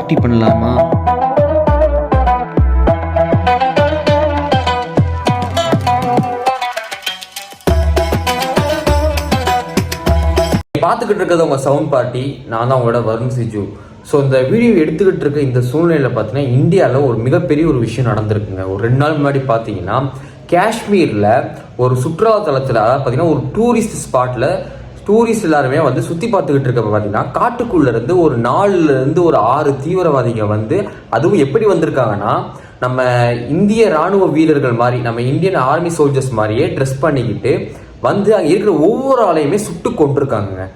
Party பண்ணலாமா? பார்த்துக்கிட்டு இருக்கிறது உங்கள் சவுண்ட் பார்ட்டி. நான் தான் உங்களோட வருண் சிஜு. ஸோ இந்த வீடியோ எடுத்துக்கிட்டு இருக்க இந்த சூழ்நிலையில் பார்த்தீங்கன்னா இந்தியாவில் ஒரு மிகப்பெரிய ஒரு விஷயம் நடந்திருக்குங்க. ஒரு 2 நாள் முன்னாடி பார்த்தீங்கன்னா காஷ்மீரில் ஒரு சுற்றுலாத்தலத்தில், அதாவது பார்த்தீங்கன்னா ஒரு டூரிஸ்ட் ஸ்பாட்டில் டூரிஸ்ட் எல்லாருமே வந்து சுற்றி பார்த்துக்கிட்டு இருக்க பார்த்தீங்கன்னா காட்டுக்குள்ளேருந்து ஒரு 4லேருந்து ஒரு 6 தீவிரவாதிகள் வந்து, அதுவும் எப்படி வந்திருக்காங்கன்னா நம்ம இந்திய ராணுவ வீரர்கள் மாதிரி, நம்ம இந்தியன் ஆர்மி சோல்ஜர்ஸ் மாதிரியே ட்ரெஸ் பண்ணிக்கிட்டு வந்து அங்கே இருக்கிற ஒவ்வொரு ஆளையுமே சுட்டு கொண்டிருக்காங்க.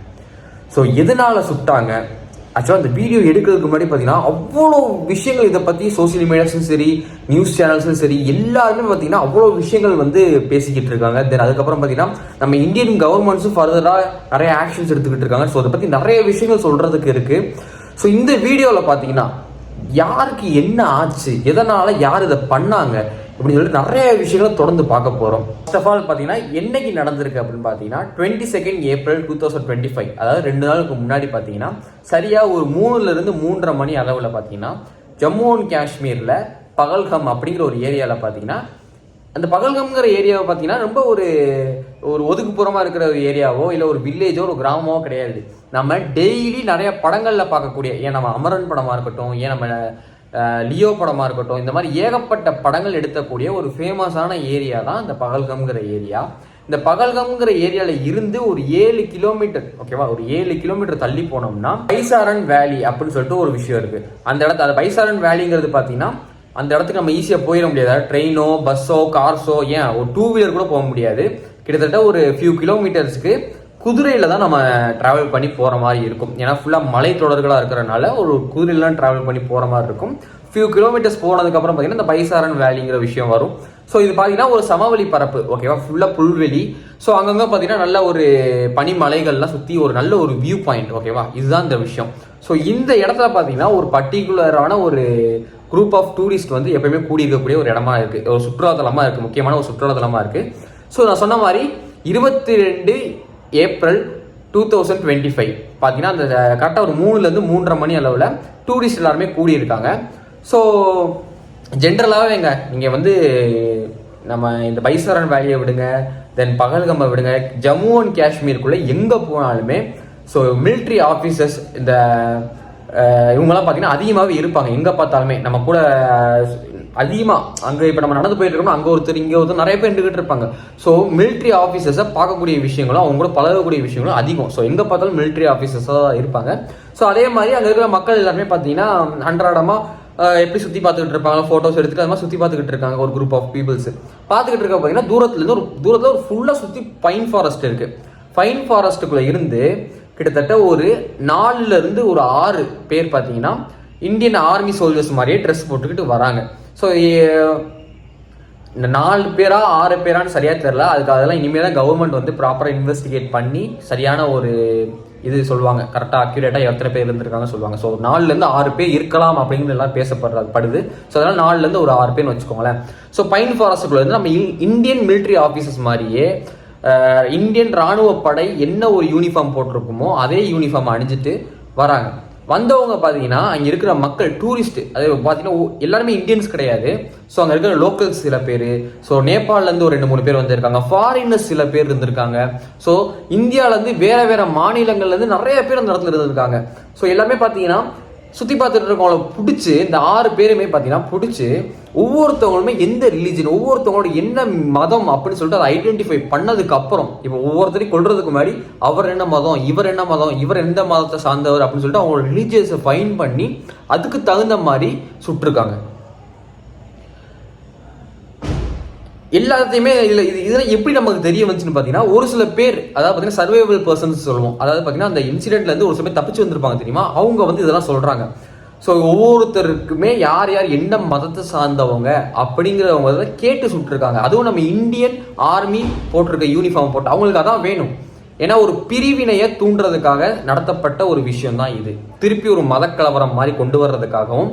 ஸோ எதனால் சுட்டாங்க? ஆக்சுவலாக அந்த வீடியோ எடுக்கிறதுக்கு முன்னாடி பார்த்தீங்கன்னா அவ்வளோ விஷயங்கள் இதை பற்றி சோசியல் மீடியாஸும் சரி, நியூஸ் சேனல்ஸும் சரி, எல்லாருமே பார்த்தீங்கன்னா அவ்வளோ விஷயங்கள் வந்து பேசிக்கிட்டு இருக்காங்க. தென் அதுக்கப்புறம் பார்த்தீங்கன்னா நம்ம இந்தியன் கவர்மெண்ட்ஸும் ஃபர்தராக நிறைய ஆக்ஷன்ஸ் எடுத்துக்கிட்டு இருக்காங்க. ஸோ அதை பற்றி நிறைய விஷயங்கள் சொல்கிறதுக்கு இருக்குது. ஸோ இந்த வீடியோவில் பார்த்தீங்கன்னா யாருக்கு என்ன ஆச்சு, எதனால் யார் இதை பண்ணாங்க அப்படின்னு சொல்லிட்டு நிறைய விஷயங்களை தொடர்ந்து பார்க்க போகிறோம். ஃபர்ஸ்ட் ஆஃப் ஆல் பார்த்தீங்கன்னா என்னைக்கு நடந்திருக்கு அப்படின்னு பார்த்தீங்கன்னா 22 ஏப்ரல் 2025, அதாவது 2 நாளுக்கு முன்னாடி பார்த்தீங்கன்னா சரியாக ஒரு 3லேருந்து 3:30 மணி அளவில் பார்த்தீங்கன்னா ஜம்மு அண்ட் காஷ்மீரில் பகல்கம் அப்படிங்கிற ஒரு ஏரியாவில் பார்த்தீங்கன்னா, அந்த பகல்கம்ங்கிற ஏரியாவை பார்த்தீங்கன்னா ரொம்ப ஒரு ஒதுக்குப்புறமாக இருக்கிற ஒரு ஏரியாவோ இல்லை ஒரு வில்லேஜோ ஒரு கிராமமோ கிடையாது. நம்ம டெய்லி நிறைய படங்களில் பார்க்கக்கூடிய, ஏன் நம்ம அமரன் படமாக இருக்கட்டும், ஏன் நம்ம லியோ படமாக இருக்கட்டும், இந்த மாதிரி ஏகப்பட்ட படங்கள் எடுக்கக்கூடிய ஒரு ஃபேமஸான ஏரியா தான் இந்த பகல்கம்ங்கிற ஏரியா. இந்த பகல்கம்ங்கிற ஏரியாவில் இருந்து ஒரு 7 கிலோமீட்டர், ஓகேவா, ஒரு 7 கிலோமீட்டர் தள்ளி போனோம்னா பைசாரன் வேலி அப்படின்னு சொல்லிட்டு ஒரு விஷயம் இருக்குது. அந்த இடத்துல அந்த பைசாரன் வேலிங்கிறது பார்த்தீங்கன்னா அந்த இடத்துக்கு நம்ம ஈஸியாக போயிட முடியாது. ட்ரெயினோ பஸ்ஸோ கார்ஸோ, ஏன் ஒரு 2 வீலர் கூட போக முடியாது. கிட்டத்தட்ட ஒரு ஃபியூ கிலோமீட்டர்ஸ்க்கு குதிரையில் தான் நம்ம ட்ராவல் பண்ணி போகிற மாதிரி இருக்கும். ஏன்னா ஃபுல்லாக மலை தொடர்களாக இருக்கிறனால ஒரு குதிரையிலாம் ட்ராவல் பண்ணி போகிற மாதிரி இருக்கும். ஃபியூ கிலோமீட்டர்ஸ் போனதுக்கப்புறம் பார்த்தீங்கன்னா இந்த பைசாரன் வேலிங்கிற விஷயம் வரும். ஸோ இது பார்த்தீங்கன்னா ஒரு சமவெளி பரப்பு, ஓகேவா, ஃபுல்லாக புல்வெளி. ஸோ அங்கங்கே பார்த்தீங்கன்னா நல்ல ஒரு பனிமலைகள்லாம் சுற்றி ஒரு நல்ல ஒரு வியூ பாயிண்ட், ஓகேவா, இதுதான் இந்த விஷயம். ஸோ இந்த இடத்துல பார்த்தீங்கன்னா ஒரு பர்டிகுலரான ஒரு குரூப் ஆஃப் டூரிஸ்ட் வந்து எப்பயுமே கூடியிருக்கக்கூடிய ஒரு இடமா இருக்குது, ஒரு சுற்றுலாத்தலமாக இருக்குது, முக்கியமான ஒரு சுற்றுலாத்தலமாக இருக்குது. ஸோ நான் சொன்ன மாதிரி 22 ஏப்ரல் 2025 பார்த்தீங்கன்னா அந்த கரெக்டாக ஒரு 3லேருந்து 3:30 மணி அளவில் டூரிஸ்ட் எல்லாருமே கூடியிருக்காங்க. ஸோ ஜென்ரலாகவே நீங்கள் வந்து நம்ம இந்த பைசாரன் வேலியை விடுங்க, தென் பகல்கம்மை விடுங்க, ஜம்மு அண்ட் காஷ்மீருக்குள்ளே எங்கே போனாலுமே ஸோ மிலிட்ரி ஆஃபீஸர்ஸ் இந்த இவங்கெல்லாம் பார்த்தீங்கன்னா அதிகமாகவே இருப்பாங்க. எங்கே பார்த்தாலுமே நம்ம கூட அதிகமாக அங்கே இப்போ நம்ம நடந்து போயிட்டு இருக்கோம், அங்கே ஒருத்தர் இங்கே ஒருத்தர் நிறைய பேர் நின்றுட்டு இருப்பாங்க. ஸோ மிலிட்ரி ஆஃபீஸர்ஸை பார்க்கக்கூடிய விஷயங்களும் அவங்க கூட பழகக்கூடிய விஷயங்களும் அதிகம். ஸோ எங்கே பார்த்தாலும் மிலிட்ரி ஆஃபீஸர்ஸாக தான் இருப்பாங்க. ஸோ அதே மாதிரி அங்கே இருக்கிற மக்கள் எல்லாருமே பார்த்தீங்கன்னா அன்றாடமாக எப்படி சுற்றி பார்த்துக்கிட்டு இருப்பாங்க, ஃபோட்டோஸ் எடுத்துகிட்டு அது மாதிரி சுற்றி பார்த்துக்கிட்டு இருக்காங்க. ஒரு குரூப் ஆஃப் பீப்புள்ஸ் பார்த்துக்கிட்டு இருக்க பார்த்தீங்கன்னா தூரத்தில் ஒரு ஃபுல்லாக சுற்றி பைன் ஃபாரஸ்ட் இருக்குது. பைன் ஃபாரஸ்ட்டுக்குள்ளே இருந்து கிட்டத்தட்ட ஒரு 4லேருந்து ஒரு 6 பேர் பார்த்தீங்கன்னா இந்தியன் ஆர்மி சோல்ஜர்ஸ் மாதிரியே ட்ரெஸ் போட்டுக்கிட்டு வராங்க. ஸோ இந்த 4 பேரா 6 பேரான்னு சரியாக தெரில. அதெல்லாம் இனிமேல் தான் கவர்மெண்ட் வந்து ப்ராப்பராக இன்வெஸ்டிகேட் பண்ணி சரியான ஒரு இது சொல்லுவாங்க, கரெக்டாக அக்யூரேட்டாக எத்தனை பேர் இருந்திருக்காங்க சொல்லுவாங்க. ஸோ 4லேருந்து 6 பேர் இருக்கலாம் அப்படிங்கிறது எல்லாம் பேசப்படுது. ஸோ அதனால் 4லேருந்து ஒரு 6 பேர்னு வச்சுக்கோங்களேன். ஸோ பைன் ஃபாரஸ்ட்டுக்குள்ள இருந்து நம்ம இந்தியன் மிலிட்ரி ஆஃபீஸர்ஸ் மாதிரியே இந்தியன் ராணுவ படை என்ன ஒரு யூனிஃபார்ம் போட்டிருக்குமோ அதே யூனிஃபார்ம் அணிஞ்சிட்டு வராங்க. வந்தவங்க பார்த்தீங்கன்னா அங்கே இருக்கிற மக்கள் டூரிஸ்ட், அது பார்த்தீங்கன்னா எல்லாருமே இந்தியன்ஸ் கிடையாது. ஸோ அங்கே இருக்கிற லோக்கல்ஸ் சில பேர், ஸோ நேபாளிலேருந்து ஒரு 2-3 பேர் வந்திருக்காங்க, ஃபாரினர்ஸ் சில பேர் இருந்திருக்காங்க. ஸோ இந்தியாவிலேருந்து வேற மாநிலங்கள்லேருந்து நிறைய பேர் அந்த இடத்துல இருந்திருக்காங்க. ஸோ எல்லாமே பார்த்தீங்கன்னா சுற்றி பார்த்துட்டு இருக்கவங்கள பிடிச்சி, இந்த 6 பேருமே பார்த்தீங்கன்னா பிடிச்சி ஒவ்வொருத்தவங்களுமே எந்த ரிலீஜன், ஒவ்வொருத்தவங்களோட என்ன மதம் அப்படின்னு சொல்லிட்டு அதை ஐடென்டிஃபை பண்ணதுக்கு அப்புறம், இப்போ ஒவ்வொருத்தரையும் கொள்றதுக்கு முன்னாடி அவர் என்ன மதம், இவர் என்ன மதம், இவர் எந்த மதத்தை சார்ந்தவர் அப்படின்னு சொல்லிட்டு அவங்களோட ரிலீஜியஸை ஃபைன் பண்ணி அதுக்கு தகுந்த மாதிரி சுட்டிருக்காங்க. எல்லாத்தையுமே இதெல்லாம் எப்படி நமக்கு தெரிய வந்துச்சுன்னு பார்த்தீங்கன்னா, ஒரு சில பேர், அதாவது பார்த்தீங்கன்னா சர்வைவல் பர்சன்ஸ் சொல்லுவோம், அதாவது பார்த்தீங்கன்னா அந்த இன்சிடென்ட்லேருந்து ஒரு சில பேர் தப்பிச்சு வந்திருப்பாங்க தெரியுமா, அவங்க வந்து இதெல்லாம் சொல்கிறாங்க. ஸோ ஒவ்வொருத்தருக்குமே யார் யார் என்ன மதத்தை சார்ந்தவங்க அப்படிங்கிறவங்க கேட்டு சுட்டுருக்காங்க. அதுவும் நம்ம இந்தியன் ஆர்மி போட்டிருக்க யூனிஃபார்ம் போட்டு அவங்களுக்கு அதான் வேணும். ஏன்னா ஒரு பிரிவினையை தூண்டுறதுக்காக நடத்தப்பட்ட ஒரு விஷயம் தான் இது. திருப்பி ஒரு மதக்கலவரம் மாதிரி கொண்டு வர்றதுக்காகவும்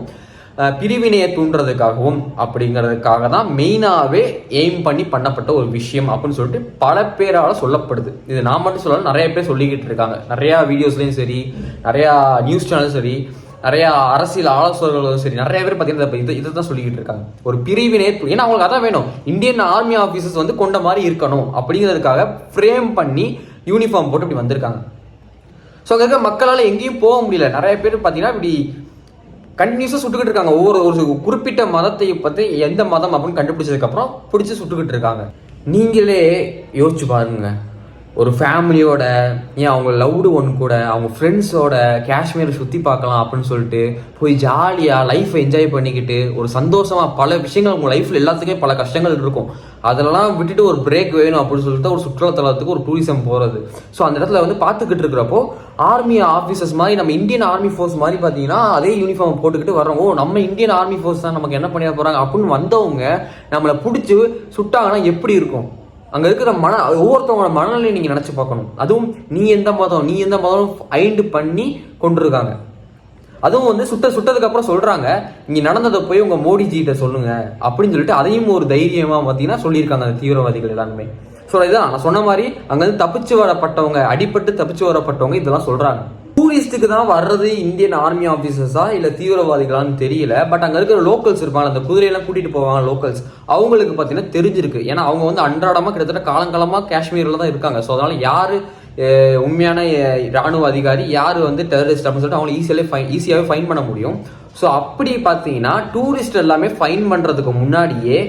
பிரிவினையை தூண்டுறதுக்காகவும் அப்படிங்கிறதுக்காக தான் மெயினாகவே எய்ம் பண்ணி பண்ணப்பட்ட ஒரு விஷயம் அப்படின்னு சொல்லிட்டு பல பேரால் சொல்லப்படுது. இது நான் மட்டும் சொல்லலாம், நிறைய பேர் சொல்லிக்கிட்டு இருக்காங்க. நிறையா வீடியோஸ்லையும் சரி, நிறையா நியூஸ் சேனலும் சரி, நிறைய அரசியல் ஆலோசகர்களும் சரி நிறைய பேர் பார்த்தீங்கன்னா இதை தான் சொல்லிக்கிட்டு இருக்காங்க. ஒரு பிரிவினை, ஏன்னா அவங்களுக்கு அதான் வேணும், இந்தியன் ஆர்மி ஆஃபீஸர்ஸ் வந்து கொண்ட மாதிரி இருக்கணும் அப்படிங்கிறதுக்காக ஃப்ரேம் பண்ணி யூனிஃபார்ம் போட்டு இப்படி வந்திருக்காங்க. ஸோ அங்கே இருக்க மக்களால் எங்கேயும் போக முடியல. நிறைய பேர் பார்த்தீங்கன்னா இப்படி கண்டினியூஸாக சுட்டுக்கிட்டு இருக்காங்க. ஒரு குறிப்பிட்ட மதத்தை பற்றி எந்த மதம் அப்படின்னு கண்டுபிடிச்சதுக்கப்புறம் பிடிச்சி சுட்டுக்கிட்டு இருக்காங்க. நீங்களே யோசிச்சு பாருங்க, ஒரு ஃபேமிலியோட, ஏன் அவங்க லவ்டு ஒன் கூட அவங்க ஃப்ரெண்ட்ஸோட காஷ்மீரை சுற்றி பார்க்கலாம் அப்படின்னு சொல்லிட்டு போய் ஜாலியாக லைஃப்பை என்ஜாய் பண்ணிக்கிட்டு ஒரு சந்தோஷமாக பல விஷயங்கள் உங்கள் லைஃப்பில் எல்லாத்துக்குமே பல கஷ்டங்கள் இருக்கும், அதெல்லாம் விட்டுட்டு ஒரு பிரேக் வேணும் அப்படின்னு சொல்லிட்டு ஒரு சுற்றுலாத்தலத்துக்கு ஒரு டூரிசம் போகிறது. ஸோ அந்த இடத்துல வந்து பார்த்துக்கிட்டு இருக்கிறப்போ ஆர்மி ஆஃபீஸர்ஸ் மாதிரி நம்ம இந்தியன் ஆர்மி ஃபோர்ஸ் மாதிரி பார்த்தீங்கன்னா அதே யூனிஃபார்ம் போட்டுக்கிட்டு வரோம். நம்ம இந்தியன் ஆர்மி ஃபோர்ஸ் தான், நமக்கு என்ன பண்ணிட போகிறாங்க அப்படின்னு வந்தவங்க நம்மளை பிடிச்சி சுட்டாங்கன்னா எப்படி இருக்கும்? அங்கே இருக்கிற ஒவ்வொருத்தவங்களோட மனநிலையை நீங்கள் நினச்சி பார்க்கணும். அதுவும் நீ எந்த மதம் ஐண்டு பண்ணி கொண்டிருக்காங்க. அதுவும் வந்து சுட்டதுக்கு அப்புறம் சொல்றாங்க, இங்க நடந்ததை போய் உங்க மோடிஜிகிட்ட சொல்லுங்க அப்படின்னு சொல்லிட்டு அதையும் ஒரு தைரியமா பார்த்தீங்கன்னா சொல்லியிருக்காங்க அந்த தீவிரவாதிகள் எல்லாருமே. ஸோ இதான் நான் சொன்ன மாதிரி அங்கேருந்து தப்பிச்சு வரப்பட்டவங்க, அடிபட்டு தப்பிச்சு வரப்பட்டவங்க இதெல்லாம் சொல்றாங்க. டூரிஸ்ட்டுக்கு தான் வர்றது இந்தியன் ஆர்மி ஆஃபீஸர்ஸா இல்லை தீவிரவாதிகளான்னு தெரியல. பட் அங்கே இருக்கிற லோக்கல்ஸ் இருப்பாங்க, அந்த குதிரையெல்லாம் கூட்டிட்டு போவாங்க லோக்கல்ஸ், அவங்களுக்கு பார்த்தீங்கன்னா தெரிஞ்சிருக்கு. ஏன்னா அவங்க வந்து அன்றாடமாக கிட்டத்தட்ட காலங்காலமாக காஷ்மீரில் தான் இருக்காங்க. ஸோ அதனால யாரு உண்மையான ராணுவ அதிகாரி, யார் வந்து டெரரிஸ்ட் அப்படின்னு சொல்லிட்டு அவங்க ஈஸியாகவே ஃபைன் பண்ண முடியும். ஸோ அப்படி பார்த்தீங்கன்னா டூரிஸ்ட் எல்லாமே ஃபைன் பண்ணுறதுக்கு முன்னாடியே,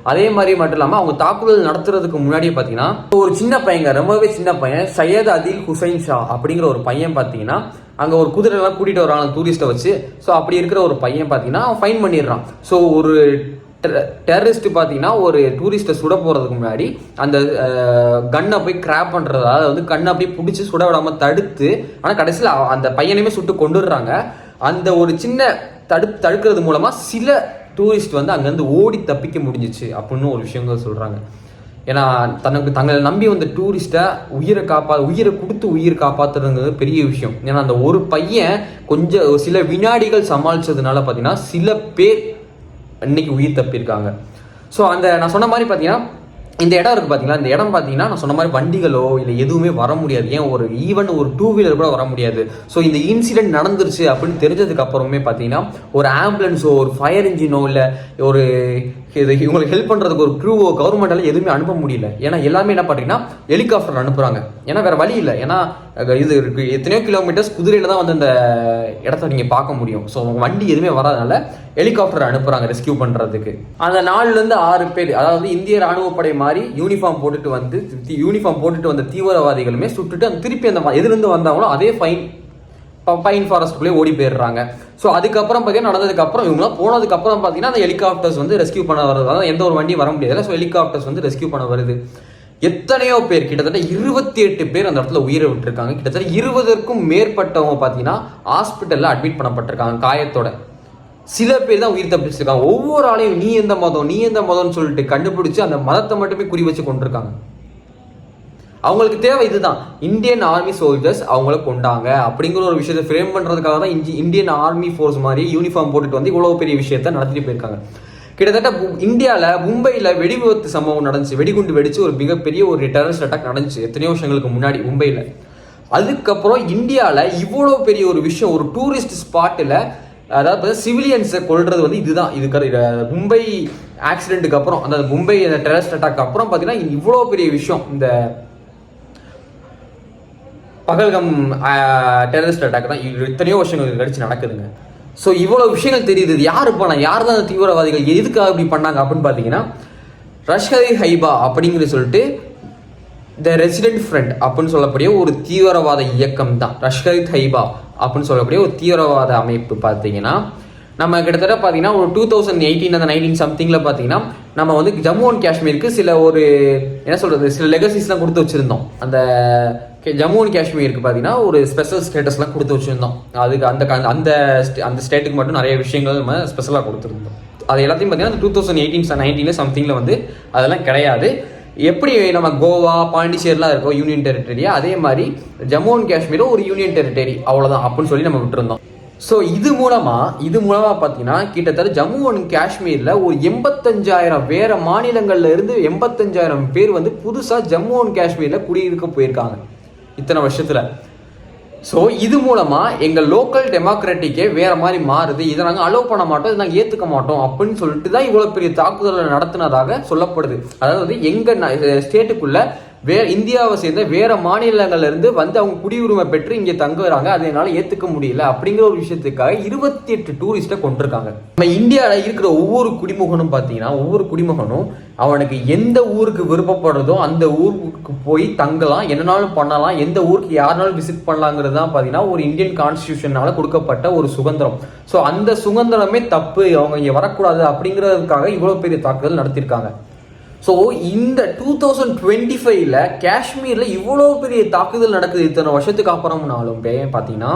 அதே மாதிரி மட்டும் இல்லாமல் அவங்க தாக்குதல் நடத்துறதுக்கு முன்னாடியே பார்த்தீங்கன்னா ஒரு சின்ன பையங்க, ரொம்பவே சின்ன பையன், சையத் அதில் ஹுசைன் ஷா அப்படிங்கிற ஒரு பையன் பார்த்தீங்கன்னா அங்கே ஒரு குதிரைலாம் கூட்டிகிட்டு வராங்க டூரிஸ்ட்டை வச்சு. ஸோ அப்படி இருக்கிற ஒரு பையன் பார்த்தீங்கன்னா ஃபைன் பண்ணிடுறான். ஸோ ஒரு டெரரிஸ்ட் பார்த்தீங்கன்னா ஒரு டூரிஸ்ட்டை சுட போகிறதுக்கு முன்னாடி அந்த கன்னை போய் கிராப் பண்ணுறது, அதாவது வந்து கண்ணை அப்படியே பிடிச்சி சுட விடாமல் தடுத்து, ஆனால் கடைசியில் அந்த பையனையுமே சுட்டு கொண்டுடுறாங்க. அந்த ஒரு சின்ன தடுக்கிறது மூலமாக சில டூரிஸ்ட் வந்து அங்கேருந்து ஓடி தப்பிக்க முடிஞ்சிச்சு அப்படின்னு ஒரு விஷயங்கள் சொல்கிறாங்க. ஏன்னா தங்களை நம்பி வந்த டூரிஸ்ட்டை உயிரை கொடுத்து உயிர் காப்பாற்றுறதுங்கிறது பெரிய விஷயம். ஏன்னா அந்த ஒரு பையன் கொஞ்சம் சில வினாடிகள் சமாளித்ததுனால பார்த்தீங்கன்னா சில பேர் இன்னைக்கு உயிர் தப்பியிருக்காங்க. ஸோ அந்த நான் சொன்ன மாதிரி பார்த்தீங்கன்னா இந்த இடம் இருக்குது பார்த்தீங்களா, இந்த இடம் பார்த்தீங்கன்னா நான் சொன்ன மாதிரி வண்டிகளோ இல்லை எதுவுமே வர முடியாது. ஏன் ஒரு 2 வீலர் கூட வர முடியாது. ஸோ இந்த இன்சிடென்ட் நடந்துருச்சு அப்படின்னு தெரிஞ்சதுக்கு அப்புறமே பார்த்தீங்கன்னா ஒரு ஆம்புலன்ஸோ ஒரு ஃபயர் இன்ஜினோ இல்லை ஒரு இவங்களுக்கு ஹெல்ப் பண்ணுறதுக்கு ஒரு க்ரூவோ கவர்மெண்டால எதுவுமே அனுப்ப முடியல. ஏன்னா எல்லாமே என்ன பண்ணுறீங்கன்னா ஹெலிகாப்டர் அனுப்புகிறாங்க. ஏன்னா வேற வழி இல்லை. ஏன்னா இது இருக்கு எத்தனையோ கிலோமீட்டர்ஸ் குதிரையில தான் வந்து அந்த இடத்த நீங்கள் பார்க்க முடியும். ஸோ வண்டி எதுவுமே வராதனால ஹெலிகாப்டர் அனுப்புகிறாங்க ரெஸ்கியூ பண்ணுறதுக்கு. அந்த 4லேருந்து 6 பேர், அதாவது இந்திய ராணுவப்படை மாதிரி யூனிஃபார்ம் போட்டுட்டு வந்த தீவிரவாதிகளுமே சுட்டுட்டு அந்த திருப்பி அந்த எதுலேருந்து வந்தாங்களோ அதே பைன் ஃபாரஸ்ட்குள்ளே ஓடி போயிடுறாங்க. ஸோ அதுக்கப்புறம் பார்த்தீங்கன்னா நடந்ததுக்கப்புறம் இவங்களாம் போனதுக்கப்புறம் பார்த்தீங்கன்னா அந்த ஹெலிகாப்டர்ஸ் வந்து ரெஸ்கியூ பண்ண வருது. அதாவது எந்த ஒரு வண்டி வர முடியாது. ஸோ ஹெலிகாப்டர்ஸ் வந்து ரெஸ்கியூ பண்ண வருது. எத்தனையோ பேர், கிட்டத்தட்ட 28 பேர் அந்த இடத்துல உயிரை விட்டுருக்காங்க. கிட்டத்தட்ட 20க்கும் மேற்பட்டவங்க பார்த்தீங்கன்னா ஹாஸ்பிட்டலில் அட்மிட் பண்ணப்பட்டிருக்காங்க காயத்தோட. சில பேர் தான் உயிர் தப்பிச்சிருக்காங்க. ஒவ்வொரு ஆளையும் நீ எந்த மதம்னு சொல்லிட்டு கண்டுபிடிச்சு அந்த மதத்தை மட்டுமே குறி வச்சு கொண்டிருக்காங்க. அவங்களுக்கு தேவை இதுதான், இந்தியன் ஆர்மி சோல்ஜர்ஸ் அவங்கள கொண்டாங்க அப்படிங்கிற ஒரு விஷயத்தை ஃப்ரேம் பண்ணுறதுக்காக தான் இந்தியன் ஆர்மி ஃபோர்ஸ் மாதிரி யூனிஃபார்ம் போட்டுட்டு வந்து இவ்வளோ பெரிய விஷயத்த நடத்திட்டு போயிருக்காங்க. கிட்டத்தட்ட இந்தியாவில் மும்பையில் வெடிவிபத்து சம்பவம் நடந்துச்சு. வெடிகுண்டு வெடிச்சு ஒரு மிகப்பெரிய ஒரு டெரரிஸ்ட் அட்டாக் நடந்துச்சு எத்தனையோ வருஷங்களுக்கு முன்னாடி மும்பையில். அதுக்கப்புறம் இந்தியாவில் இவ்வளோ பெரிய ஒரு விஷயம், ஒரு டூரிஸ்ட் ஸ்பாட்டில், அதாவது சிவிலியன்ஸை கொள்றது வந்து இதுதான். மும்பை ஆக்சிடென்ட்டுக்கு அப்புறம், அந்த மும்பை டெரரிஸ்ட் அட்டாக் அப்புறம் பார்த்தீங்கன்னா இவ்வளோ பெரிய விஷயம் இந்த பகல்கம் டெரரிஸ்ட் அட்டாக் தான் எத்தனையோ வருஷங்களுக்கு கழிச்சு நடக்குதுங்க. ஸோ இவ்வளோ விஷயங்கள் தெரியுது. யார் தான் தீவிரவாதிகள், எதுக்காக இப்படி பண்ணாங்க அப்படின்னு பார்த்தீங்கன்னா லஷ்கர்-இ-தொய்பா அப்படிங்கிறது சொல்லிட்டு த ரெசிடென்ட் ஃப்ரண்ட் அப்படின்னு சொல்லக்கூடிய ஒரு தீவிரவாத இயக்கம் தான் லஷ்கர்-இ-தொய்பா அப்படின்னு சொல்லக்கூடிய ஒரு தீவிரவாத அமைப்பு. பார்த்தீங்கன்னா நம்ம கிட்டத்தட்ட பார்த்தீங்கன்னா ஒரு 2018 அந்த 19 சம்திங்கில் பார்த்தீங்கன்னா நம்ம வந்து ஜம்மு அண்ட் காஷ்மீருக்கு சில லெகசிஸ்லாம் கொடுத்து வச்சுருந்தோம். அந்த ஜம்மு அண்ட் காஷ்மீருக்கு பார்த்தீங்கன்னா ஒரு ஸ்பெஷல் ஸ்டேட்டஸ்லாம் கொடுத்து வச்சுருந்தோம். அதுக்கு அந்த ஸ்டேட்டுக்கு மட்டும் நிறைய விஷயங்கள் நம்ம ஸ்பெஷலாக கொடுத்துருந்தோம். அது எல்லாத்தையும் பார்த்தீங்கன்னா 2018-19 சம்திங்கில் வந்து அதெல்லாம் கிடையாது. எப்படி நம்ம கோவா பாண்டிச்சேரிலாம் இருக்கோம் யூனியன் டெரிட்டரியா, அதே மாதிரி ஜம்மு அண்ட் காஷ்மீரும் ஒரு யூனியன் டெரிட்டரி, அவ்வளோதான் அப்படின்னு சொல்லி நம்ம விட்டுருந்தோம். ஸோ இது மூலமாக பார்த்தீங்கன்னா கிட்டத்தட்ட ஜம்மு அண்ட் காஷ்மீரில் ஒரு 85,000 வேற மாநிலங்கள்ல இருந்து 85,000 பேர் வந்து புதுசாக ஜம்மு அண்ட் காஷ்மீரில் குடியிருக்க போயிருக்காங்க இத்தனை வருஷத்தில். ஸோ இது மூலமா எங்க லோக்கல் டெமோக்ராட்டிக்கே வேற மாதிரி மாறுது, இதை நாங்கள் அலோவ் பண்ண மாட்டோம், இதை நாங்கள் ஏற்றுக்க மாட்டோம் அப்படின்னு சொல்லிட்டு தான் இவ்வளோ பெரிய தாக்குதலை நடத்தினதாக சொல்லப்படுது. அதாவது எங்க ஸ்டேட்டுக்குள்ள இந்தியாவை சேர்ந்த வேற மாநிலங்கள்ல இருந்து வந்து அவங்க குடியுரிமை பெற்று இங்கே தங்குறாங்க, அதை என்னால் ஏற்றுக்க முடியல அப்படிங்கிற ஒரு விஷயத்துக்காக 28 டூரிஸ்ட்டை கொண்டிருக்காங்க. நம்ம இந்தியாவில் இருக்கிற ஒவ்வொரு குடிமகனும் பார்த்தீங்கன்னா ஒவ்வொரு குடிமகனும் அவனுக்கு எந்த ஊருக்கு விருப்பப்படுறதோ அந்த ஊருக்கு போய் தங்கலாம், என்னன்னாலும் பண்ணலாம், எந்த ஊருக்கு யாருனாலும் விசிட் பண்ணலாங்கிறது தான் பார்த்தீங்கன்னா ஒரு இந்தியன் கான்ஸ்டியூஷனால கொடுக்கப்பட்ட ஒரு சுதந்திரம். ஸோ அந்த சுதந்திரமே தப்பு, அவங்க இங்கே வரக்கூடாது அப்படிங்கிறதுக்காக இவ்வளோ பெரிய தாக்குதல் நடத்தியிருக்காங்க. ஸோ இந்த 2025ல காஷ்மீரில் இவ்வளோ பெரிய தாக்குதல் நடக்குது இத்தனை வருஷத்துக்கு அப்புறம்னாலும் பார்த்தீங்கன்னா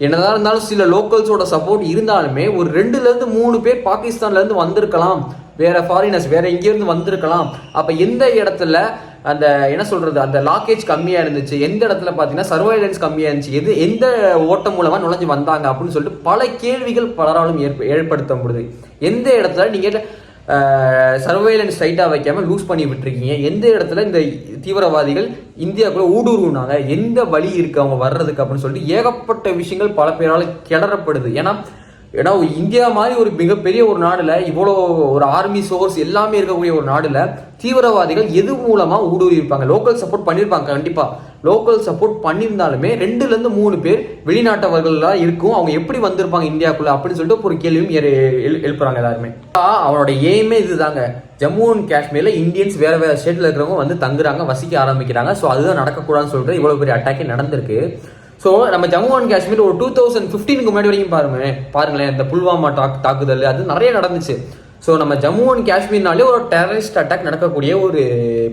என்னதான் இருந்தாலும் சில லோக்கல்ஸோட சப்போர்ட் இருந்தாலுமே ஒரு 2லேருந்து 3 பேர் பாகிஸ்தான்லேருந்து வந்திருக்கலாம், வேற ஃபாரினர்ஸ் வேற எங்கேருந்து வந்திருக்கலாம். அப்போ எந்த இடத்துல அந்த என்ன சொல்றது அந்த லாக்கேஜ் கம்மியாக இருந்துச்சு, எந்த இடத்துல பார்த்தீங்கன்னா சர்வைலன்ஸ் கம்மியாக இருந்துச்சு, எந்த ஓட்டம் மூலமாக நுழைஞ்சு வந்தாங்க அப்படின்னு சொல்லிட்டு பல கேள்விகள் பலராலும் ஏற்படுத்தப்படுது. எந்த இடத்துல நீங்கள் சர்வைலன்ஸ் டைட்டாக வைக்காம லூஸ் பண்ணி விட்டுருக்கீங்க, எந்த இடத்துல இந்த தீவிரவாதிகள் இந்தியாவுக்குள்ள ஊடுருவினாங்க, எந்த வழி இருக்கு அவங்க வர்றதுக்கு அப்படின்னு சொல்லிட்டு ஏகப்பட்ட விஷயங்கள் பல பேரால் கிளறப்படுது. ஏன்னா இந்தியா மாதிரி ஒரு மிகப்பெரிய ஒரு நாடுல இவ்வளோ ஒரு ஆர்மி சோர்ஸ் எல்லாமே இருக்கக்கூடிய ஒரு நாடுல தீவிரவாதிகள் எது மூலமா ஊடுருவி இருப்பாங்க? லோக்கல் சப்போர்ட் பண்ணியிருப்பாங்க, கண்டிப்பா லோக்கல் சப்போர்ட் பண்ணியிருந்தாலுமே 2லேருந்து 3 பேர் வெளிநாட்டவர்கள்லாம் இருக்கும், அவங்க எப்படி வந்திருப்பாங்க இந்தியாவுக்குள்ள அப்படின்னு சொல்லிட்டு ஒரு கேள்வியும் எழுப்புறாங்க எல்லாருமே. அவனோட எய்மே இதுதாங்க, ஜம்மு அண்ட் காஷ்மீர்ல இந்தியன்ஸ் வேற வேற ஸ்டேட்ல இருக்கிறவங்க வந்து தங்குறாங்க, வசிக்க ஆரம்பிக்கிறாங்க. ஸோ அதுதான் நடக்கக்கூடாதுன்னு சொல்லிட்டு இவ்வளவு பெரிய அட்டாக்கே நடந்திருக்கு. ஸோ நம்ம ஜம்மு அண்ட் காஷ்மீர் ஒரு 2015க்கு முன்னாடி வரைக்கும் பாருங்களேன் இந்த புல்வாமா தாக்குதல் அது நிறைய நடந்துச்சு. ஸோ நம்ம ஜம்மு அண்ட் காஷ்மீர்னாலே ஒரு டெரரிஸ்ட் அட்டாக் நடக்கக்கூடிய ஒரு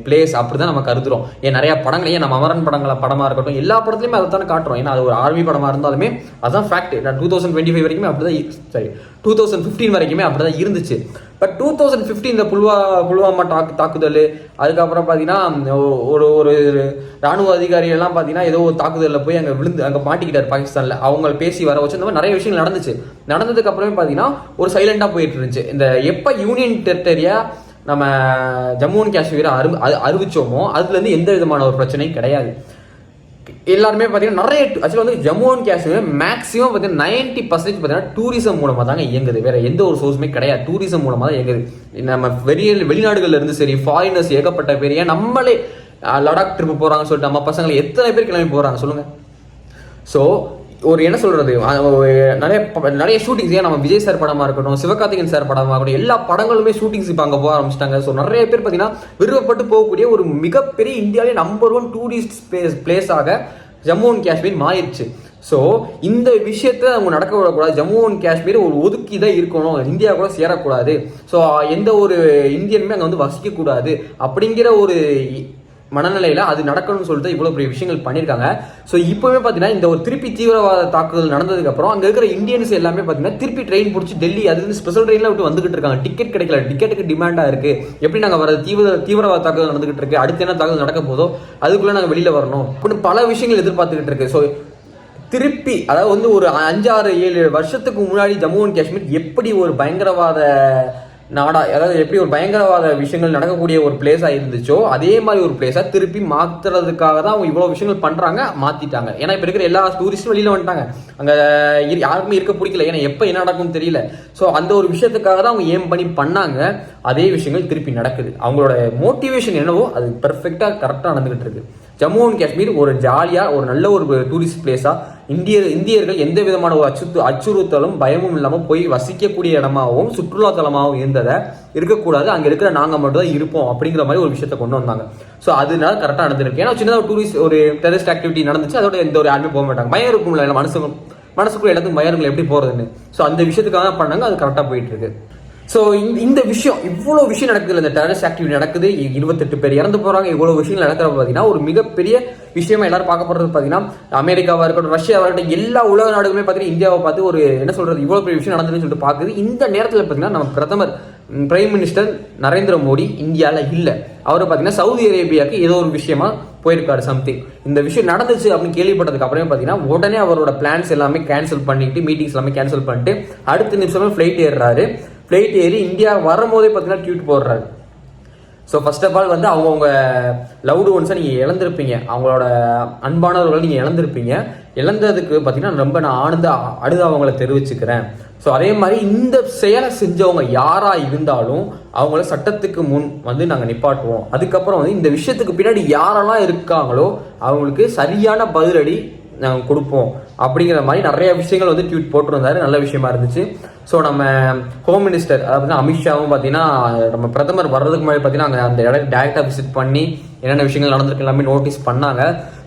பிளேஸ் அப்படிதான் நம்ம கருதுறோம். நிறைய படங்களையே நம்ம அமரன் படமா இருக்கட்டும் எல்லா படத்துலையுமே அதை தானே காட்டுறோம். ஏன்னா அது ஒரு ஆர்மி படமா இருந்தாலுமே அதான் ஃபேக்ட். 2025 வரைக்குமே அப்படிதான், சரி 2015 வரைக்குமே அப்படிதான் இருந்துச்சு. பட் 2015 இந்த புல்வாமா தாக்குதல், அதுக்கப்புறம் பார்த்தீங்கன்னா ஒரு ராணுவ அதிகாரி எல்லாம் பார்த்தீங்கன்னா ஏதோ ஒரு தாக்குதலில் போய் அங்கே மாட்டிக்கிட்டார் பாகிஸ்தானில், அவங்க பேசி வர வச்சு இந்த மாதிரி நிறைய விஷயங்கள் நடந்துச்சு. நடந்ததுக்கு அப்புறமே பார்த்தீங்கன்னா ஒரு சைலண்டாக போயிட்டு இருந்துச்சு. இந்த எப்போ யூனியன் டெரிட்டரியா நம்ம ஜம்மு அண்ட் காஷ்மீரை அறிவிச்சோமோ அதுலேருந்து எந்த விதமான ஒரு பிரச்சனையும் கிடையாது. எல்லாருமே பார்த்தீங்கன்னா நிறைய ஆக்சுவலாக வந்து ஜம்மு அண்ட் காஷ்மீர் மேக்ஸிமம் பார்த்தீங்கன்னா 90% பார்த்தீங்கன்னா டூரிசம் மூலமாக தாங்க இயங்குது, வேற எந்த ஒரு சோர்ஸுமே கிடையாது, டூரிசம் மூலமாக தான் இயங்குது. நம்ம வெளிநாடுகள்ல இருந்து சரி ஃபாரினர்ஸ் ஏகப்பட்ட பேர், ஏன் நம்மளே லடாக் ட்ரிப் போறாங்கன்னு சொல்லிட்டு நம்ம பசங்களை எத்தனை பேர் கிளம்பி போறாங்க சொல்லுங்க. ஸோ ஒரு என்ன சொல்றது நிறைய ஷூட்டிங்ஸ், ஏன் நம்ம விஜய் சார் படமா இருக்கட்டும், சிவகார்த்திகேயன் சார் படமா இருக்கட்டும், எல்லா படங்களுமே ஷூட்டிங்ஸ் இப்போ அங்கே போக ஆரம்பிச்சிட்டாங்க. ஸோ நிறைய பேர் பார்த்தீங்கன்னா விருப்பப்பட்டு போகக்கூடிய ஒரு மிகப்பெரிய இந்தியாவிலே நம்பர் 1 டூரிஸ்ட் பிளேஸாக ஜம்மு அண்ட் காஷ்மீர் மாறிடுச்சு. ஸோ இந்த விஷயத்த அவங்க நடக்க விடக்கூடாது, ஜம்மு அண்ட் காஷ்மீர் ஒரு ஒதுக்கி தான் இருக்கணும், இந்தியா கூட சேரக்கூடாது, ஸோ எந்த ஒரு இந்தியனுமே அங்கே வந்து வசிக்கக்கூடாது அப்படிங்கிற ஒரு மனநிலையில அது நடக்கணும்னு சொல்லிட்டு இவ்வளவு பெரிய விஷயங்கள் பண்ணியிருக்காங்க. ஸோ இப்போவே பார்த்தீங்கன்னா இந்த ஒரு திருப்பி தீவிரவாத தாக்குதல் நடந்ததுக்கு அப்புறம் அங்கே இருக்கிற இந்தியன்ஸ் எல்லாமே பார்த்தீங்கன்னா திருப்பி ட்ரெயின் பிடிச்சி டெல்லி அது ஸ்பெஷல் ட்ரெயினில் விட்டு வந்துகிட்டு இருக்காங்க. டிக்கெட் கிடைக்கல, டிக்கெட்டுக்கு டிமாண்டாக இருக்கு, எப்படி நாங்கள் வர தீவிரவாத தாக்குதல் நடந்துகிட்டு இருக்கு, அடுத்து என்ன தாக்குதல் நடக்க போதோ அதுக்குள்ள நாங்கள் வெளியில வரணும் அப்படின்னு பல விஷயங்கள் எதிர்பார்த்துக்கிட்டு இருக்கு. ஸோ திருப்பி அதாவது வந்து ஒரு 5-6-7 வருஷத்துக்கு முன்னாடி ஜம்மு அண்ட் காஷ்மீர் எப்படி ஒரு பயங்கரவாத நாடா, அதாவது எப்படி ஒரு பயங்கரவாத விஷயங்கள் நடக்கக்கூடிய ஒரு பிளேஸா இருந்துச்சோ அதே மாதிரி ஒரு பிளேஸா திருப்பி மாத்துறதுக்காக தான் அவங்க இவ்வளவு விஷயங்கள் பண்றாங்க, மாத்திட்டாங்க. ஏன்னா இப்ப இருக்கிற எல்லா டூரிஸ்டும் வெளியில வந்துட்டாங்க, அங்க யாருக்குமே இருக்க பிடிக்கல, ஏன்னா எப்ப என்ன நடக்கும் தெரியல. ஸோ அந்த ஒரு விஷயத்துக்காக தான் அவங்க ஏம் பண்ணி பண்ணாங்க, அதே விஷயங்கள் திருப்பி நடக்குது. அவங்களோட மோட்டிவேஷன் என்னவோ அது பெர்ஃபெக்டா கரெக்டா நடந்துகிட்டு இருக்கு. ஜம்மு அண்ட் காஷ்மீர் ஒரு ஜாலியா ஒரு நல்ல ஒரு டூரிஸ்ட் பிளேஸா இந்தியர்கள் எந்த விதமான ஒரு அச்சுறுத்தலும் பயமும் இல்லாம போய் வசிக்கக்கூடிய இடமாகவும் சுற்றுலா தலமாகவும் இருந்ததை இருக்கக்கூடாது, அங்க இருக்கிற நாங்க மட்டும் தான் இருப்போம் அப்படிங்கிற மாதிரி ஒரு விஷயத்தை கொண்டு வந்தாங்க. ஸோ அதனால கரெக்டாக நடந்துருக்கு. ஏன்னா சின்னதாக டூரிஸ்ட் ஒரு டெரரிஸ்ட் ஆக்டிவிட்டி நடந்துச்சு, அதோட எந்த ஒரு யாருமே போக மாட்டாங்க, பயம் இருக்கும்ல மனசுக்குள்ள எல்லாத்துக்கும் பயம் இருக்குல்ல எப்படி போறதுன்னு. ஸோ அந்த விஷயத்துக்காக தான் பண்ணாங்க, அது கரெக்டாக போயிட்டு இருக்கு. ஸோ இந்த விஷயம் இவ்வளோ விஷயம் நடக்குது, இந்த டெரரிஸ்ட் ஆக்டிவிட்டி நடக்குது, 28 பேர் இறந்து போறாங்க, இவ்வளோ விஷயங்கள் நடக்கிறப்ப பார்த்தீங்கன்னா ஒரு மிகப்பெரிய விஷயமா எல்லாரும் பார்க்கப்படுறது பார்த்தீங்கன்னா அமெரிக்காவா இருக்கட்டும், ரஷ்யாவா இருக்கட்டும், எல்லா உலக நாடுகளுமே பார்த்தீங்கன்னா இந்தியாவை பார்த்து ஒரு என்ன சொல்றது இவ்வளோ பெரிய விஷயம் நடந்ததுன்னு சொல்லிட்டு பார்க்குது. இந்த நேரத்தில் பார்த்தீங்கன்னா நம்ம பிரதமர் பிரைம் மினிஸ்டர் நரேந்திர மோடி இந்தியாவில் இல்லை, அவர் பார்த்தீங்கன்னா சவுதி அரேபியாவுக்கு ஏதோ ஒரு விஷயமா போயிருக்காரு சம்திங். இந்த விஷயம் நடந்துச்சு அப்படின்னு கேள்விப்பட்டதுக்கு அப்புறமே பார்த்தீங்கன்னா உடனே அவரோட பிளான்ஸ் எல்லாமே கேன்சல் பண்ணிட்டு, மீட்டிங்ஸ் எல்லாமே கேன்சல் பண்ணிட்டு அடுத்த நிமிஷமே ஃப்ளைட் ஏறுறாரு. ஃப்ளைட் ஏறி இந்தியா வரும்போதே பார்த்தீங்கன்னா ட்வீட் போடுறாரு. ஸோ ஃபர்ஸ்ட் ஆஃப் ஆல் வந்து அவங்கவுங்க லவ்டு ஒன்ஸை நீங்கள் இழந்திருப்பீங்க, அவங்களோட அன்பானவர்கள் நீங்கள் இழந்திருப்பீங்க. இழந்ததுக்கு பார்த்தீங்கன்னா ரொம்ப நான் ஆனந்த அவங்கள தெரிவிச்சுக்கிறேன். ஸோ அதே மாதிரி இந்த செயலை செஞ்சவங்க யாராக இருந்தாலும் அவங்கள சட்டத்துக்கு முன் வந்து நாங்கள் நிப்பாட்டுவோம். அதுக்கப்புறம் வந்து இந்த விஷயத்துக்கு பின்னாடி யாரெல்லாம் இருக்காங்களோ அவங்களுக்கு சரியான பதிலடி நாங்கள் கொடுப்போம் அப்படிங்கிற மாதிரி நிறைய விஷயங்கள் வந்து ட்வீட் போட்டிருந்தாரு. நல்ல விஷயமா இருந்துச்சு. ஸோ நம்ம ஹோம் மினிஸ்டர் அதாவது அமித்ஷாவும் பார்த்தீங்கன்னா நம்ம பிரதமர் வர்றதுக்கு முன்னாடி பார்த்தீங்கன்னா அங்கே அந்த இடம் டேரெக்டாக விசிட் பண்ணி என்னென்ன விஷயங்கள் நடந்திருக்கு எல்லாமே நோட்டீஸ் பண்ணாங்க.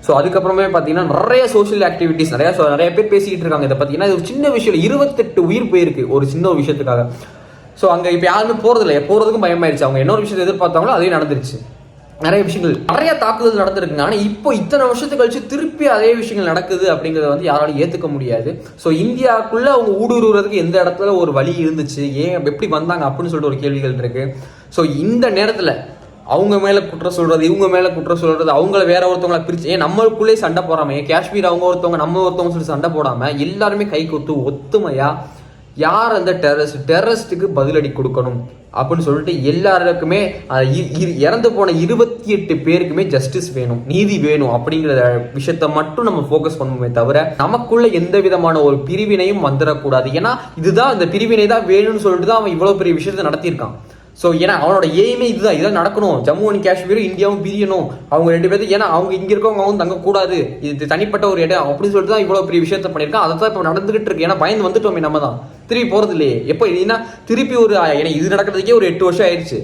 ஸோ அதுக்கப்புறமே பார்த்தீங்கன்னா நிறைய சோஷியல் ஆக்டிவிட்டிஸ் நிறைய பேர் பேசிக்கிட்டு இருக்காங்க இதை பார்த்தீங்கன்னா. இது ஒரு சின்ன விஷயம், 28 உயிர் போயிருக்கு ஒரு சின்ன ஒரு விஷயத்துக்காக. ஸோ அங்கே இப்போ யாருமே போகிறதில்ல, போகிறதுக்கும் பயமாயிருச்சு. அவங்க இன்னொரு விஷயத்தை எதிர்பார்த்தாங்களோ அதே நடந்துருச்சு. நிறைய விஷயங்கள் நிறைய தாக்குதல் நடந்திருக்குங்க. ஆனால் இப்போ இத்தனை வருஷத்துக்கு கழிச்சு திருப்பி அதே விஷயங்கள் நடக்குது அப்படிங்கிறத வந்து யாராலும் ஏற்றுக்க முடியாது. ஸோ இந்தியாவுக்குள்ள அவங்க ஊடுருவுறதுக்கு எந்த இடத்துல ஒரு வழி இருந்துச்சு, ஏன் எப்படி வந்தாங்க அப்படின்னு சொல்லிட்டு ஒரு கேள்விகள் இருக்கு. ஸோ இந்த நேரத்தில் அவங்க மேலே குற்றம் சொல்றது, இவங்க மேலே குற்றம் சொல்றது, அவங்கள வேற ஒருத்தவங்களை பிரிச்சு ஏன் நம்மளுக்குள்ளே சண்டை போடாம, காஷ்மீர் அவங்க ஒருத்தவங்க நம்ம ஒருத்தவங்க சொல்லி சண்டை போடாம எல்லாருமே கை கொத்து ஒத்துமையா யார் அந்த டெரரிஸ்டுக்கு பதிலடி கொடுக்கணும் அப்படின்னு சொல்லிட்டு எல்லாருக்குமே இறந்து போன 28 பேருக்குமே ஜஸ்டிஸ் வேணும், நீதி வேணும் அப்படிங்கிற விஷயத்த மட்டும் நம்ம ஃபோக்கஸ் பண்ணுவோமே தவிர நமக்குள்ள எந்த விதமான ஒரு பிரிவினையும் வந்துடக்கூடாது. ஏன்னா இதுதான் இந்த பிரிவினை தான் வேணும்னு சொல்லிட்டு தான் அவன் இவ்வளவு பெரிய விஷயத்த நடத்தியிருக்கான். ஸோ ஏன்னா அவனோட எய்மே இதுதான், இதான் நடக்கணும். ஜம்மு அண்ட் காஷ்மீரும் இந்தியாவும் பிரியணும் அவங்க 2 பேருக்கு. ஏன்னா அவங்க இங்கே இருக்கவங்க அவங்க தங்கக்கூடாது, இது தனிப்பட்ட ஒரு இடம் அப்படின்னு சொல்லிட்டு தான் இவ்வளோ பெரிய விஷயத்த பண்ணியிருக்கான். அதை தான் இப்போ நடந்துகிட்டு இருக்கு. ஏன்னா பயந்து வந்துட்டோமே நம்ம தான், திருப்பி போகிறது இல்லையே. எப்போ ஏன்னா திருப்பி ஒரு ஏன்னா இது நடக்கிறதுக்கே ஒரு 8 வருஷம் ஆயிடுச்சு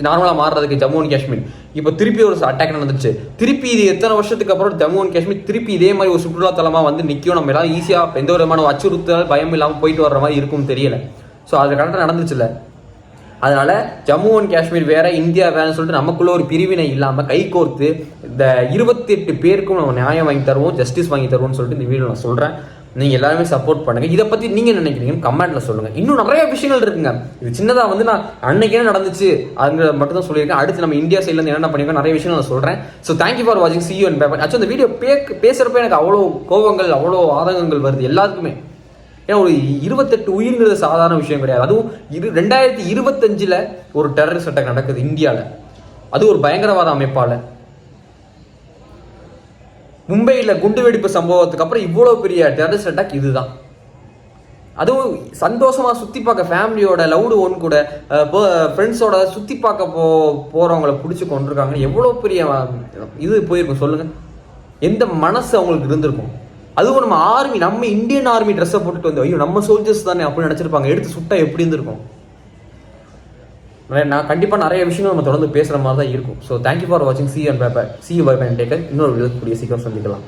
நார்மலாக மாறுறதுக்கு ஜம்மு அண்ட் காஷ்மீர். இப்போ திருப்பி ஒரு அட்டாக் நடந்துச்சு. திருப்பி இது எத்தனை வருஷத்துக்கு அப்புறம் ஜம்மு அண்ட் காஷ்மீர் திருப்பி இதே மாதிரி ஒரு சுற்றுலாத்தலமாக வந்து நிற்கும். நம்ம எல்லாம் ஈஸியாக எந்த விதமான அச்சுறுத்தல் பயம் இல்லாமல் போயிட்டு வர்ற மாதிரி இருக்கும்னு தெரியல. ஸோ அது கரெக்டாக நடந்துச்சுல்ல. அதனால ஜம்மு அண்ட் காஷ்மீர் வேற இந்தியா வேறன்னு சொல்லிட்டு நமக்குள்ள ஒரு பிரிவினை இல்லாமல் கை கோர்த்து இந்த 28 பேருக்கும் நம்ம நியாயம் வாங்கி தருவோம், ஜஸ்டிஸ் வாங்கி தருவோம்னு சொல்லிட்டு இந்த வீடியோ நான் சொல்கிறேன். நீங்கள் எல்லாருமே சப்போர்ட் பண்ணுங்க. இதை பற்றி நீங்கள் நினைக்கிறீங்கன்னு கமெண்ட்ல சொல்லுங்க. இன்னும் நிறைய விஷயங்கள் இருக்குங்க. இது சின்னதாக வந்து நான் அன்னைக்கு என்ன நடந்துச்சு அதுங்கிற மட்டும் தான் சொல்லியிருக்கேன். அடுத்து நம்ம இந்தியா சைட்லேருந்து என்னென்ன பண்ணிருக்கோம் நிறைய விஷயங்கள் நான் சொல்கிறேன். ஸோ தேங்க்யூ ஃபார் வாட்சிங். see you in paper. Actually இந்த வீடியோ பேசுகிறப்ப எனக்கு அவ்வளோ கோபங்கள் அவ்வளோ ஆதங்கங்கள் வருது எல்லாருக்குமே. ஏன்னா ஒரு 28 உயிர்ங்கிறது சாதாரண விஷயம் கிடையாது. அதுவும் 2025 ஒரு டெரரிஸ்ட் அட்டாக் நடக்குது இந்தியாவில், அது ஒரு பயங்கரவாத அமைப்பால். மும்பையில் குண்டுவெடிப்பு சம்பவத்துக்கு அப்புறம் இவ்வளோ பெரிய டெரரிஸ்ட் அட்டாக் இதுதான். அதுவும் சந்தோஷமாக சுற்றி பார்க்க ஃபேமிலியோட லவ்டு ஒன் கூட ஃப்ரெண்ட்ஸோட சுற்றி பார்க்க போகிறவங்கள பிடிச்சி கொண்டிருக்காங்க. எவ்வளோ பெரிய இது போயிருக்கும் சொல்லுங்கள். எந்த மனசு அவங்களுக்கு இருந்திருக்கும். அதுவும் நம்ம ஆர்மி, நம்ம இந்தியன் ஆர்மி ட்ரெஸ்ஸை போட்டுட்டு வந்து ஐயோ நம்ம சோல்ஜர்ஸ் தானே அப்படின்னு நினச்சிருப்பாங்க. எடுத்து சுட்டா எப்படி இருந்திருக்கும். நான் கண்டிப்பாக நிறைய விஷயங்கள் நம்ம தொடர்ந்து பேசுகிற மாதிரி தான் இருக்கும். ஸோ தேங்க்யூ ஃபார் வாட்சிங். see you on paper. see you by pen taker. இன்னொரு வீடியோ கூடிய சீக்கிரம் சந்திக்கலாம்.